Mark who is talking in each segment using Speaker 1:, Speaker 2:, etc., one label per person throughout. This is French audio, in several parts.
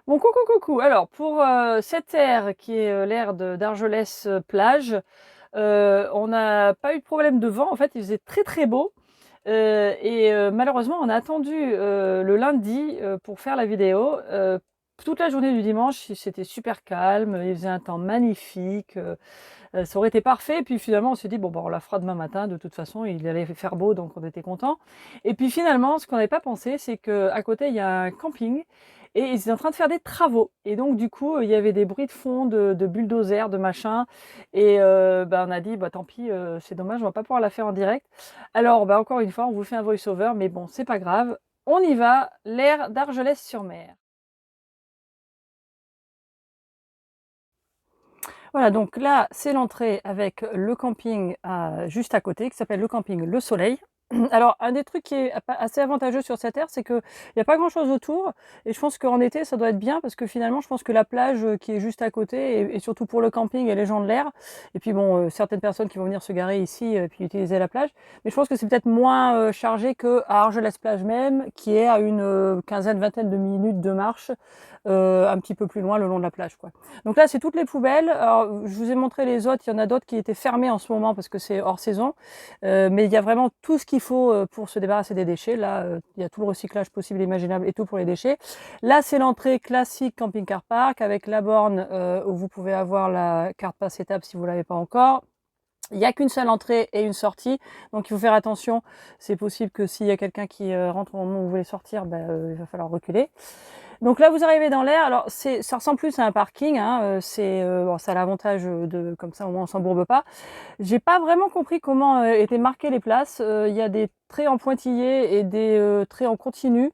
Speaker 1: Bon, coucou, coucou. Alors, pour cette aire qui est l'aire d'Argelès plage, on n'a pas eu de problème de vent. En fait, il faisait très très beau. Malheureusement, on a attendu le lundi pour faire la vidéo. Toute la journée du dimanche, c'était super calme. Il faisait un temps magnifique. Ça aurait été parfait. Et puis finalement, on s'est dit, bon, on la fera demain matin. De toute façon, il allait faire beau, donc on était contents. Et puis finalement, ce qu'on n'avait pas pensé, c'est qu'à côté, il y a un camping. Et ils étaient en train de faire des travaux. Et donc, du coup, il y avait des bruits de fond, de bulldozer, de machin. On a dit, bah, tant pis, c'est dommage, on va pas pouvoir la faire en direct. Alors, bah, encore une fois, on vous fait un voice-over, mais bon, c'est pas grave. On y va, l'aire d'Argelès-sur-Mer. Voilà, donc là, c'est l'entrée avec le camping juste à côté, qui s'appelle le camping Le Soleil. Alors, un des trucs qui est assez avantageux sur cette aire, c'est qu'il n'y a pas grand-chose autour. Et je pense qu'en été, ça doit être bien parce que finalement, je pense que la plage qui est juste à côté, et surtout pour le camping et les gens de l'air, et puis bon, certaines personnes qui vont venir se garer ici et puis utiliser la plage, mais je pense que c'est peut-être moins chargé qu'à Argelès-Plage même, qui est à une quinzaine, vingtaine de minutes de marche, un petit peu plus loin le long de la plage, quoi. Donc là, c'est toutes les poubelles. Alors, je vous ai montré les autres. Il y en a d'autres qui étaient fermées en ce moment parce que c'est hors saison. Mais il y a vraiment tout ce qu'il faut pour se débarrasser des déchets. Là, il y a tout le recyclage possible et imaginable et tout pour les déchets. Là, c'est l'entrée classique camping-car park avec la borne où vous pouvez avoir la carte passe étape si vous l'avez pas encore. Il n'y a qu'une seule entrée et une sortie, donc il faut faire attention. C'est possible que s'il y a quelqu'un qui rentre au moment où vous voulez sortir, il va falloir reculer. Donc là, vous arrivez dans l'air. Alors, ça ressemble plus à un parking. Hein. Ça a l'avantage de, comme ça, au moins, on s'embourbe pas. J'ai pas vraiment compris comment étaient marquées les places. Il y a des traits en pointillé et des traits en continu.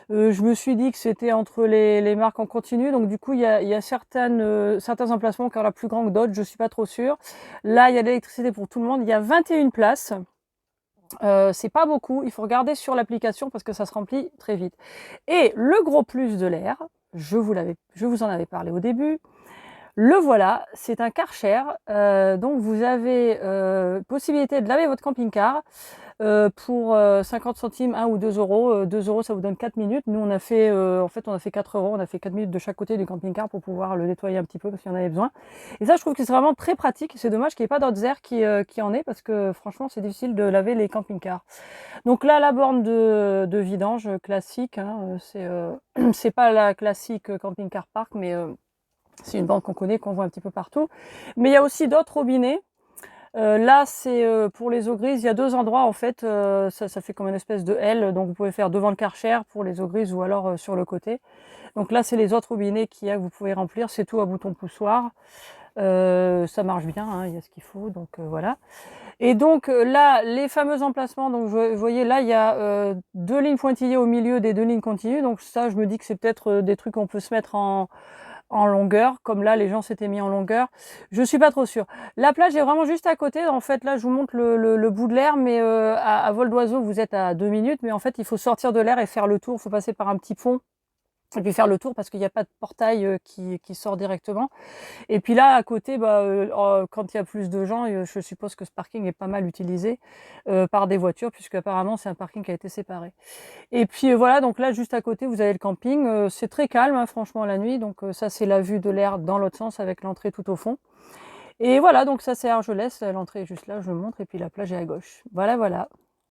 Speaker 1: Je me suis dit que c'était entre les marques en continu. Donc, du coup, il y a certains emplacements qui ont la plus grande que d'autres. Je suis pas trop sûre. Là, il y a de l'électricité pour tout le monde. Il y a 21 places. C'est pas beaucoup, il faut regarder sur l'application parce que ça se remplit très vite. Et le gros plus de l'air, je vous en avais parlé au début, le voilà, c'est un Karcher. Donc vous avez possibilité de laver votre camping-car pour 50 centimes, 1 ou 2 euros. 2 euros, ça vous donne 4 minutes. Nous, on a fait, en fait, on a fait 4 euros. On a fait 4 minutes de chaque côté du camping-car pour pouvoir le nettoyer un petit peu parce qu'il y en avait besoin. Et ça, je trouve que c'est vraiment très pratique. C'est dommage qu'il n'y ait pas d'autres airs qui en aient parce que franchement, c'est difficile de laver les camping-cars. Donc là, la borne de vidange classique, hein, c'est pas la classique camping-car park, mais c'est une borne qu'on connaît, qu'on voit un petit peu partout. Mais il y a aussi d'autres robinets. Là, c'est pour les eaux grises. Il y a deux endroits en fait. Ça fait comme une espèce de L. Donc vous pouvez faire devant le Karcher pour les eaux grises ou alors sur le côté. Donc là, c'est les autres robinets qu'il y a que vous pouvez remplir. C'est tout à bouton poussoir. Ça marche bien. Hein, il y a ce qu'il faut. Donc voilà. Et donc là, les fameux emplacements. Donc vous voyez là, il y a deux lignes pointillées au milieu des deux lignes continues. Donc ça, je me dis que c'est peut-être des trucs qu'on peut se mettre en longueur, comme là les gens s'étaient mis en longueur. Je suis pas trop sûre. La plage est vraiment juste à côté. En fait, là, je vous montre le bout de l'air, mais à vol d'oiseau, vous êtes à 2 minutes. Mais en fait, il faut sortir de l'air et faire le tour. Il faut passer par un petit pont et puis faire le tour parce qu'il n'y a pas de portail qui sort directement. Et puis là, à côté, quand il y a plus de gens, je suppose que ce parking est pas mal utilisé par des voitures, puisque apparemment c'est un parking qui a été séparé. Et puis voilà, donc là, juste à côté, vous avez le camping. C'est très calme, hein, franchement, la nuit. Donc ça, c'est la vue de l'air dans l'autre sens avec l'entrée tout au fond. Et voilà, donc ça, c'est Argelès. L'entrée est juste là, je vous montre. Et puis la plage est à gauche. Voilà, voilà.